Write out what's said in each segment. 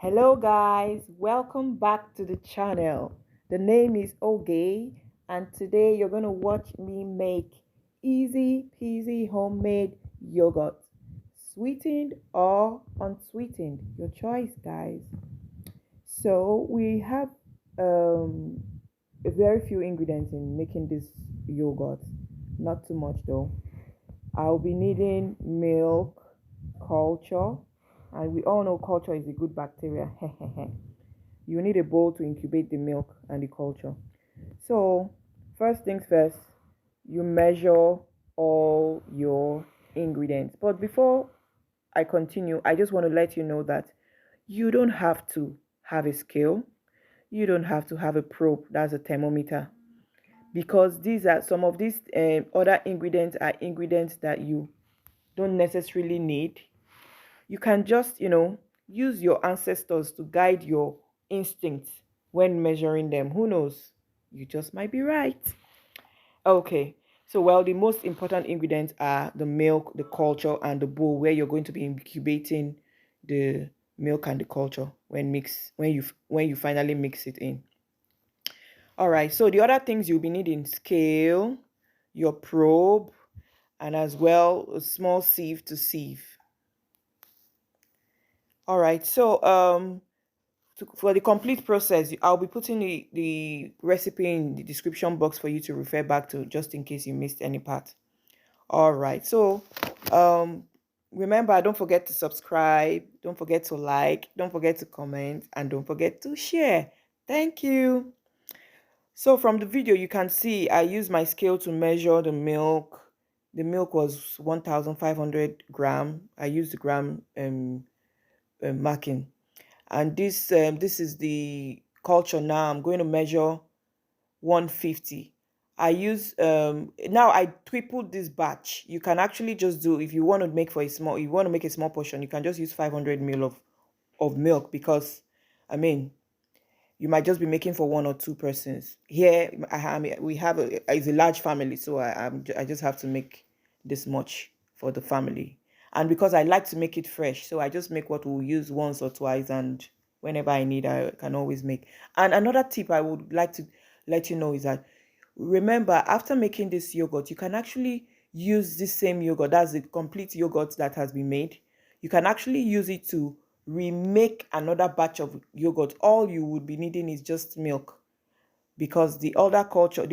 Hello guys, welcome back to the channel. The name is Oge and today you're going to watch me make easy peasy homemade yogurt. Sweetened or unsweetened, your choice guys. So we have um, a very few ingredients in making this yogurt. Not too much though. I'll be needing milk, culture, and we all know culture is a good bacteria. You need a bowl to incubate the milk and the culture. So, first things first, you measure all your ingredients. But before I continue, I just want to let you know that you don't have to have a scale, you don't have to have a probe, that's a thermometer, because these are some of these other ingredients are ingredients that you don't necessarily need. You can just, use your ancestors to guide your instincts when measuring them. Who knows? You just might be right. Okay. So, well, the most important ingredients are the milk, the culture, and the bowl where you're going to be incubating the milk and the culture when you finally mix it in. All right. So the other things you'll be needing: scale, your probe, and as well a small sieve to sieve. All right. So for the complete process, I'll be putting the recipe in the description box for you to refer back to, just in case you missed any part. All right. So um remember, don't forget to subscribe, don't forget to like, don't forget to comment, and don't forget to share. Thank you. So from the video, you can see I used my scale to measure the milk. The milk was 1,500 gram. I used the gram marking. And this is the culture. Now I'm going to measure 150. I use now I tripled this batch. You can actually just do, if you want to make for a small, you want to make a small portion, you can just use 500 ml of milk, because I mean, you might just be making for one or two persons. Here, we have it's a large family, so I just have to make this much for the family. And because I like to make it fresh, so I just make what we'll use once or twice, and whenever I need, I can always make. And another tip I would like to let you know is that, remember, after making this yogurt, you can actually use this same yogurt, that's the complete yogurt that has been made. You can actually use it to remake another batch of yogurt. All you would be needing is just milk, because the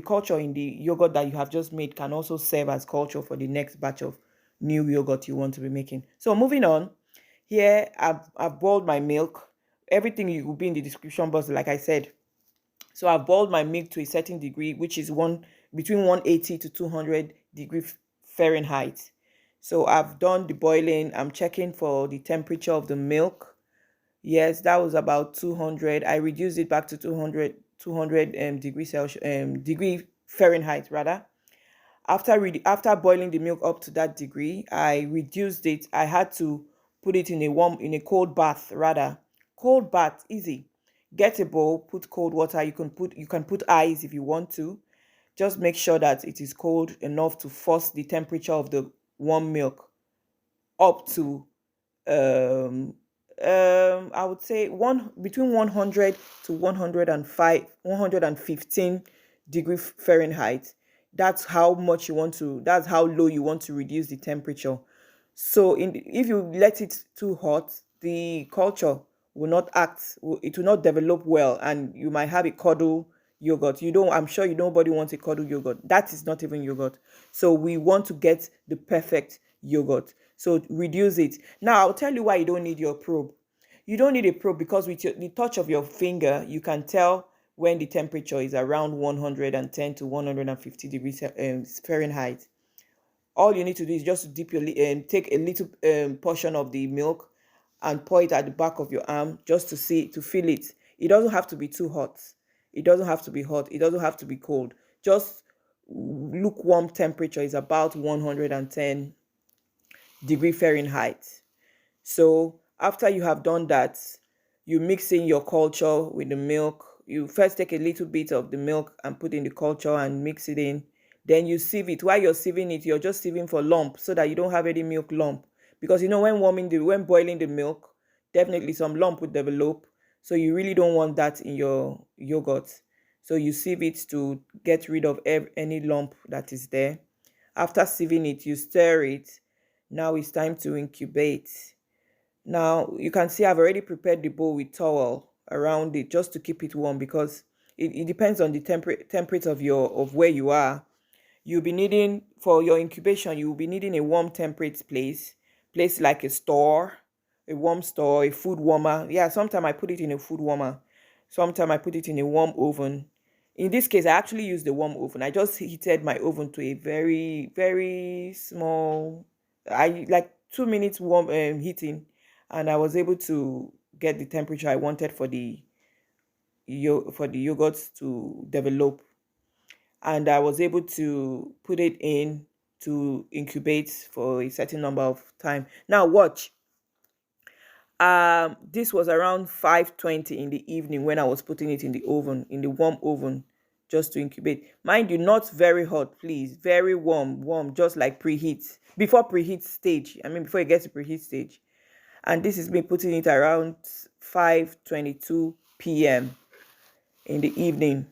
culture in the yogurt that you have just made can also serve as culture for the next batch of new yogurt you want to be making. So moving on, here I've boiled my milk. Everything will be in the description box, like I said. So I've boiled my milk to a certain degree, which is between 180 to 200 degree Fahrenheit. So I've done the boiling. I'm checking for the temperature of the milk. Yes, that was about 200. I reduced it back to 200 degree Celsius, degree Fahrenheit rather. After boiling the milk up to that degree, I reduced it. I had to put it in a cold bath rather. Cold bath, easy. Get a bowl, put cold water. You can put ice if you want to. Just make sure that it is cold enough to force the temperature of the warm milk up to I would say between 100 to 115 degree Fahrenheit. That's how low you want to reduce the temperature. So if you let it too hot, the culture it will not develop well, and you might have a curdle yogurt. I'm sure nobody wants a curdle yogurt. That is not even yogurt. So we want to get the perfect yogurt. So reduce it. Now I'll tell you why you don't need your probe. You don't need a probe because with the touch of your finger, you can tell when the temperature is around 110 to 150 degrees Fahrenheit. All you need to do is just take a little portion of the milk and pour it at the back of your arm, just to feel it. It doesn't have to be too hot. It doesn't have to be hot. It doesn't have to be cold. Just lukewarm temperature is about 110 degree Fahrenheit. So after you have done that, you mix in your culture with the milk. You first take a little bit of the milk and put in the culture and mix it in. Then you sieve it. While you're sieving it, you're just sieving for lump so that you don't have any milk lump. Because when boiling the milk, definitely some lump would develop. So you really don't want that in your yogurt. So you sieve it to get rid of any lump that is there. After sieving it, you stir it. Now it's time to incubate. Now you can see I've already prepared the bowl with towel around it just to keep it warm, because it depends on the temperature of where you are. You'll be needing, for your incubation, you'll be needing a warm temperate place like a store, a warm store, a food warmer. Yeah, sometimes I put it in a food warmer. Sometimes I put it in a warm oven. In this case, I actually used the warm oven. I just heated my oven to a very, very small, I like 2 minutes warm heating, and I was able to get the temperature I wanted for the yogurt to develop, and I was able to put it in to incubate for a certain number of time. Now watch. This was around 5:20 in the evening when I was putting it in the oven, in the warm oven, just to incubate. Mind you, not very hot, please. Very warm, just like preheat. Before preheat stage. I mean, before it gets to preheat stage. And this is me putting it around 5:22 p.m. in the evening.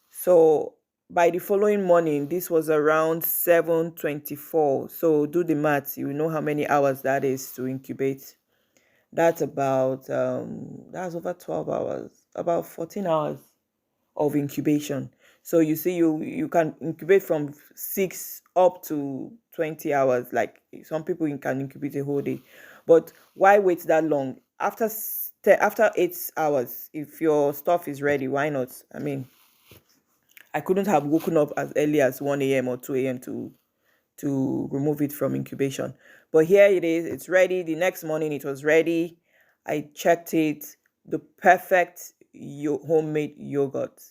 So by the following morning, this was around 7:24. So do the maths, you know how many hours that is to incubate. That's about that's over 12 hours, about 14 hours of incubation. So you see, you can incubate from 6 up to 20 hours. Like some people can incubate a whole day. But why wait that long? After 8 hours, if your stuff is ready, why not? I mean, I couldn't have woken up as early as 1 a.m. or 2 a.m. to remove it from incubation. But here it is, it's ready. The next morning it was ready. I checked it. The perfect homemade yogurt.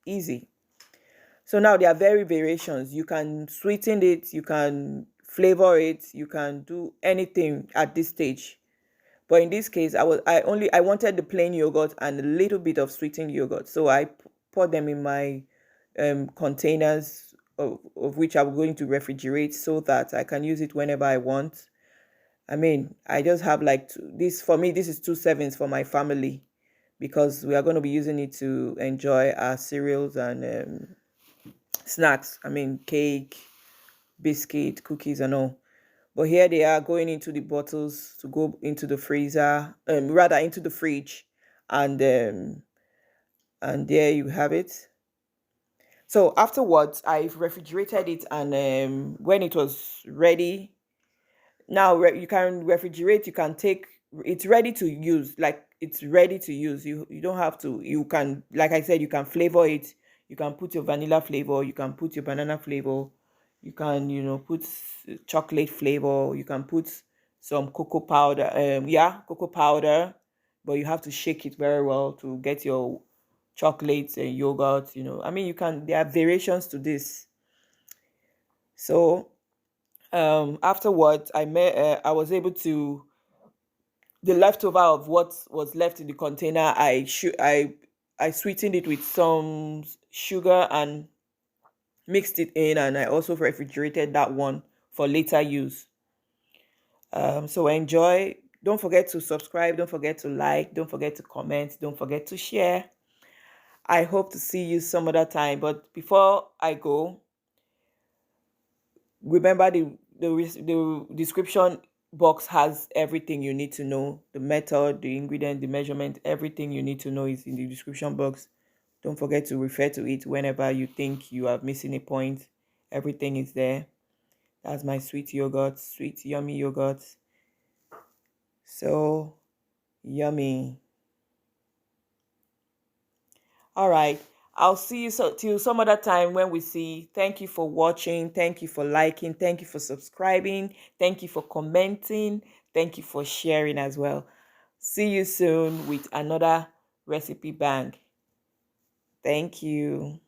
Easy. So now there are variations. You can sweeten it, you can flavor it, you can do anything at this stage. But in this case, I wanted the plain yogurt and a little bit of sweetened yogurt. So I poured them in my containers, of which I'm going to refrigerate so that I can use it whenever I want. I mean, I just have like this, for me, this is 2 servings for my family, because we are going to be using it to enjoy our cereals and snacks. I mean, cake, biscuit, cookies, and all. But here they are going into the bottles to go into the freezer, rather into the fridge, and there you have it. So afterwards, I refrigerated it, and when it was ready, now you can refrigerate. You can take, it's ready to use. Like it's ready to use. You don't have to. You can, like I said, you can flavor it. You can put your vanilla flavor. You can put your banana flavor. You can, put chocolate flavor. You can put some cocoa powder. Yeah, cocoa powder. But you have to shake it very well to get your chocolates and yogurt. I mean, you can. There are variations to this. So afterwards, I was able to, the leftover of what was left in the container, I sweetened it with some sugar and mixed it in, and I also refrigerated that one for later use. So enjoy. Don't forget to subscribe, don't forget to like, don't forget to comment, don't forget to share. I hope to see you some other time, but before I go, remember the description box has everything you need to know. The method, the ingredient, the measurement, everything you need to know is in the description box. Don't forget to refer to it whenever you think you are missing a point. Everything is there. That's my sweet yogurt, sweet yummy yogurt. So yummy. All right. I'll see you till some other time when we see. Thank you for watching. Thank you for liking. Thank you for subscribing. Thank you for commenting. Thank you for sharing as well. See you soon with another recipe bang. Thank you.